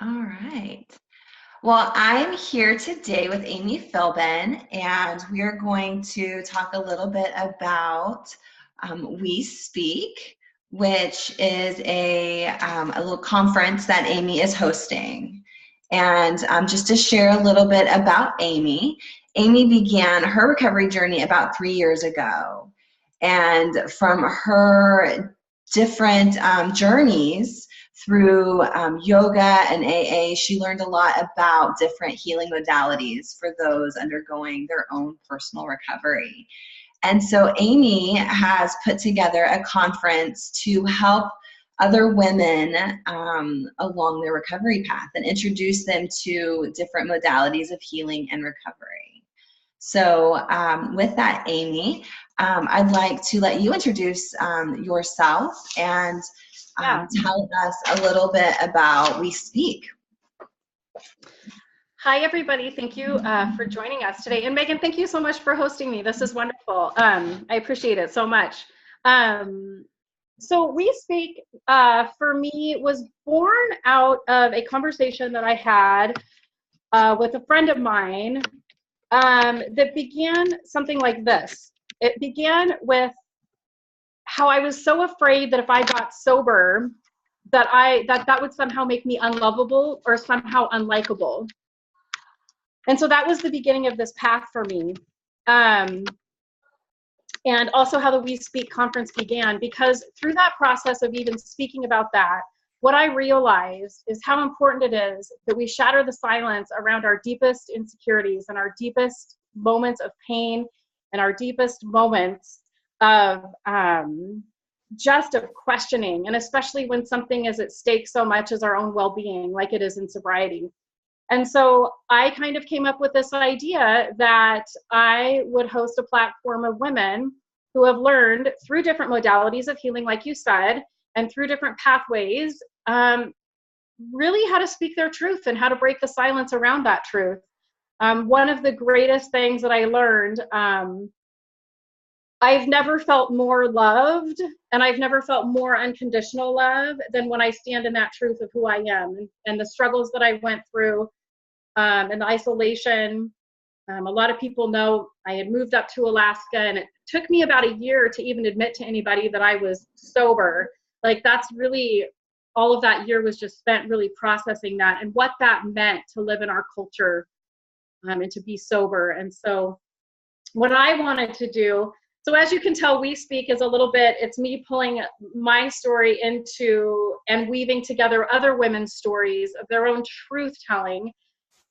All right. Well, I'm here today with Amy Filbin, and we are going to talk a little bit about We Speak, which is a little conference that Amy is hosting. And just to share a little bit about Amy, Amy began her recovery journey about 3 years ago. And from her different journeys, through yoga and AA, she learned a lot about different healing modalities for those undergoing their own personal recovery. And so Amy has put together a conference to help other women along their recovery path and introduce them to different modalities of healing and recovery. So with that, Amy, I'd like to let you introduce yourself and tell us a little bit about We Speak. Hi, everybody. Thank you for joining us today. And Megan, thank you so much for hosting me. This is wonderful. I appreciate it so much. So We Speak, for me, was born out of a conversation that I had with a friend of mine that began something like this. It began with how I was so afraid that if I got sober, that would somehow make me unlovable or somehow unlikable. And so that was the beginning of this path for me. And also how the We Speak conference began, because through that process of even speaking about that, what I realized is how important it is that we shatter the silence around our deepest insecurities and our deepest moments of pain and our deepest moments of just of questioning, and especially when something is at stake so much as our own well-being, like it is in sobriety. And so I kind of came up with this idea that I would host a platform of women who have learned through different modalities of healing, like you said, and through different pathways, really how to speak their truth and how to break the silence around that truth. One of the greatest things that I learned, I've never felt more loved and I've never felt more unconditional love than when I stand in that truth of who I am and the struggles that I went through and the isolation. A lot of people know I had moved up to Alaska, and it took me about a year to even admit to anybody that I was sober. Like, that's really, all of that year was just spent really processing that and what that meant to live in our culture and to be sober. And so what I wanted to do, so as you can tell, We Speak is a little bit, it's me pulling my story into and weaving together other women's stories of their own truth telling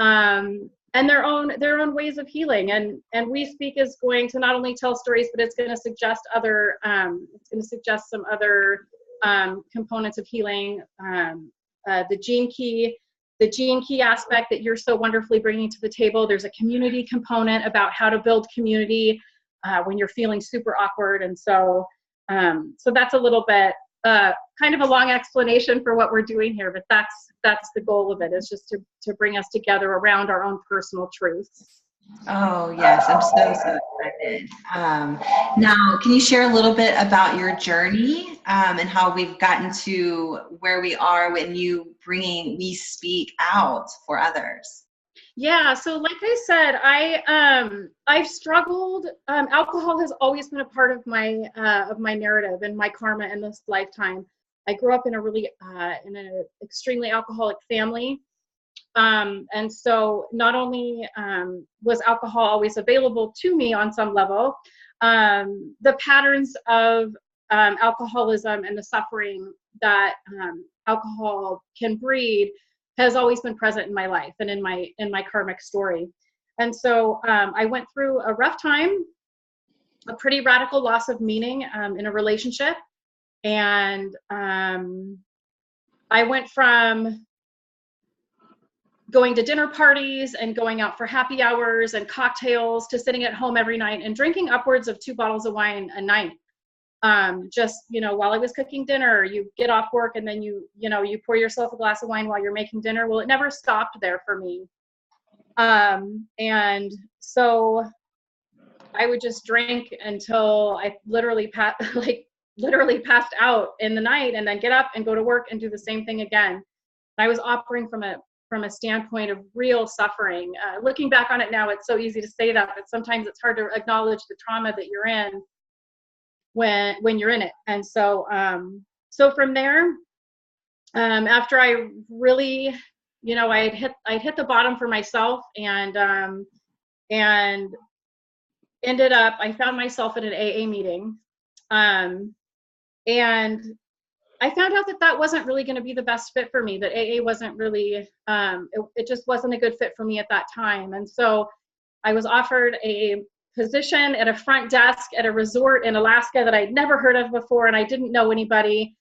and their own ways of healing. And We Speak is going to not only tell stories, but it's going to suggest other, some other components of healing, the gene key aspect that you're so wonderfully bringing to the table. There's a community component about how to build community when you're feeling super awkward. And so that's a little bit kind of a long explanation for what we're doing here, but that's the goal of it, is just to bring us together around our own personal truths. Oh, yes, I'm so excited. Now, can you share a little bit about your journey and how we've gotten to where we are when you bringing We Speak out for others? Yeah, so like I said, I've struggled. Alcohol has always been a part of my narrative and my karma in this lifetime. I grew up in a really in an extremely alcoholic family, and so not only was alcohol always available to me on some level, the patterns of alcoholism and the suffering that alcohol can breed has always been present in my life and in my karmic story. And so I went through a rough time, a pretty radical loss of meaning in a relationship. And I went from going to dinner parties and going out for happy hours and cocktails to sitting at home every night and drinking upwards of 2 bottles of wine a night. Just, while I was cooking dinner, you get off work and then you pour yourself a glass of wine while you're making dinner. Well, it never stopped there for me. And so I would just drink until I literally passed out in the night, and then get up and go to work and do the same thing again. I was operating from a standpoint of real suffering. Looking back on it now, it's so easy to say that, but sometimes it's hard to acknowledge the trauma that you're in when you're in it. And so, so from there, after I really, I'd hit the bottom for myself, and ended up, I found myself at an AA meeting, and I found out that that wasn't really going to be the best fit for me, that AA wasn't really, it just wasn't a good fit for me at that time. And so I was offered a position at a front desk at a resort in Alaska that I'd never heard of before, and I didn't know anybody,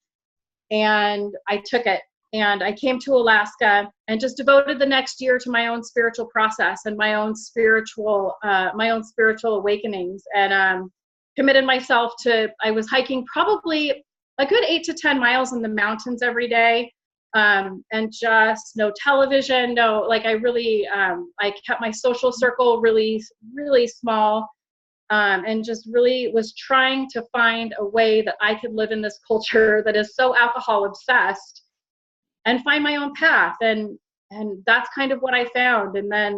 and I took it. And I came to Alaska and just devoted the next year to my own spiritual process and my own spiritual awakenings, and committed myself to, I was hiking probably a good 8 to 10 miles in the mountains every day, and just no television, I really, I kept my social circle really, really small, and just really was trying to find a way that I could live in this culture that is so alcohol obsessed and find my own path. And that's kind of what I found. And then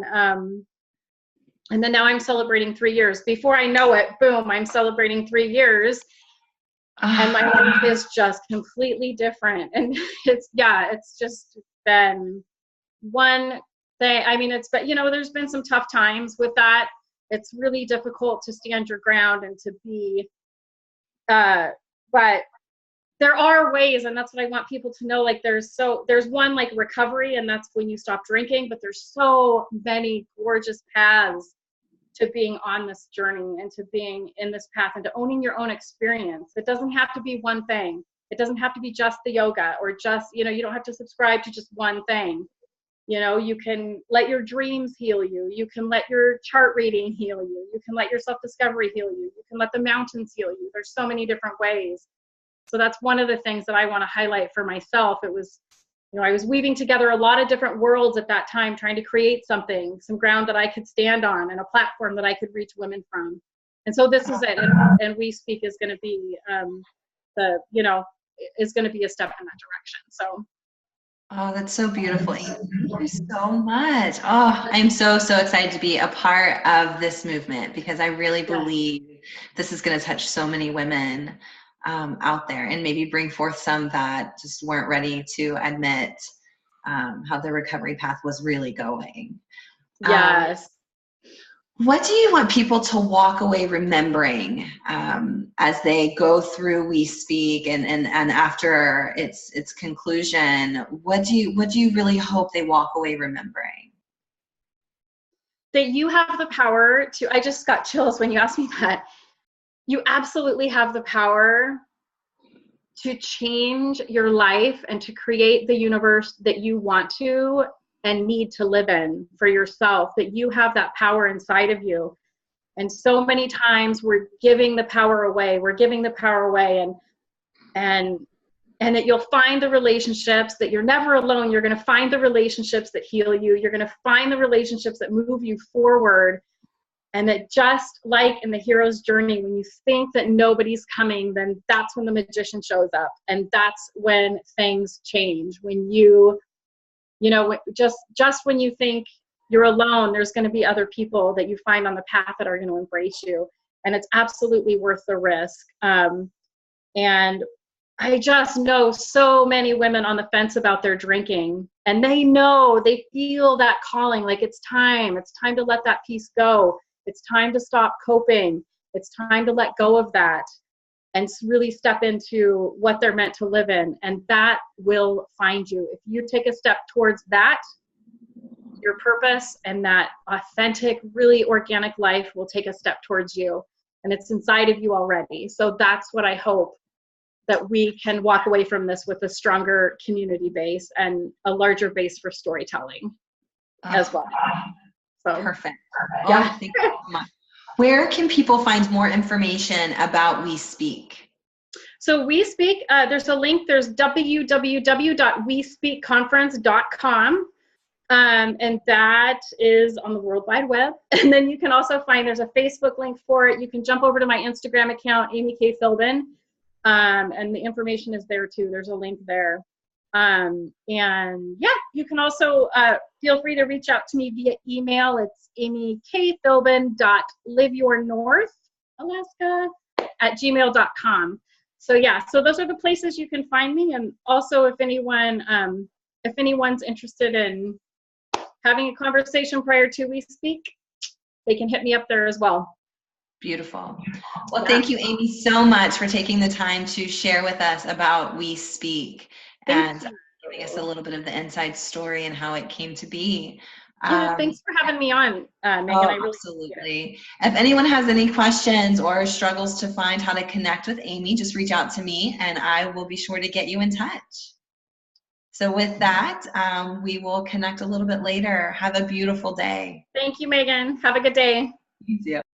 now I'm celebrating 3 years. Before I know it, boom, I'm celebrating 3 years. And my life is just completely different. And it's just been one thing. I mean, there's been some tough times with that. It's really difficult to stand your ground and to be, but there are ways, and that's what I want people to know. Like there's one, like recovery, and that's when you stop drinking, but there's so many gorgeous paths to being on this journey and to being in this path and to owning your own experience. It doesn't have to be one thing. It doesn't have to be just the yoga, or just, you don't have to subscribe to just one thing. You can let your dreams heal you. You can let your chart reading heal you. You can let your self-discovery heal you. You can let the mountains heal you. There's so many different ways. So that's one of the things that I want to highlight for myself. It was, I was weaving together a lot of different worlds at that time, trying to create some ground that I could stand on, and a platform that I could reach women from. And so this is it. And We Speak is going to be is going to be a step in that direction. So. Oh, that's so beautiful. Thank you so much. Oh, I'm so, so excited to be a part of this movement, because I really believe this is going to touch so many women out there, and maybe bring forth some that just weren't ready to admit how the recovery path was really going. Yes. What do you want people to walk away remembering as they go through We Speak, and after its conclusion? What do you really hope they walk away remembering? That you have the power to, I just got chills when you asked me that. You absolutely have the power to change your life and to create the universe that you want to and need to live in for yourself, that you have that power inside of you. And so many times we're giving the power away. And that you'll find the relationships, that you're never alone. You're going to find the relationships that heal you. You're going to find the relationships that move you forward. And that just like in the hero's journey, when you think that nobody's coming, then that's when the magician shows up. And that's when things change. When just when you think you're alone, there's going to be other people that you find on the path that are going to embrace you. And it's absolutely worth the risk. And I just know so many women on the fence about their drinking, and they feel that calling, like it's time to let that piece go. It's time to stop coping. It's time to let go of that and really step into what they're meant to live in. And that will find you. If you take a step towards that, your purpose and that authentic, really organic life will take a step towards you. And it's inside of you already. So that's what I hope, that we can walk away from this with a stronger community base and a larger base for storytelling as well. So, perfect. Yeah. Oh, thank you so much. Where can people find more information about We Speak? So We Speak, there's a link. There's www.wespeakconference.com. And that is on the World Wide Web. And then you can also there's a Facebook link for it. You can jump over to my Instagram account, Amy K. Filbin. And the information is there too. There's a link there. And yeah, you can also feel free to reach out to me via email. It's amykfilbin.liveyournorth.alaska@gmail.com. So yeah, so those are the places you can find me. And also, if anyone's interested in having a conversation prior to we speak, they can hit me up there as well. Beautiful. Well, Yeah. thank you, Amy, so much for taking the time to share with us about We Speak and giving us a little bit of the inside story and how it came to be. Yeah, thanks for having me on, Megan. Oh, I really absolutely. If anyone has any questions or struggles to find how to connect with Amy, just reach out to me and I will be sure to get you in touch. So with that, we will connect a little bit later. Have a beautiful day. Thank you, Megan. Have a good day. You too.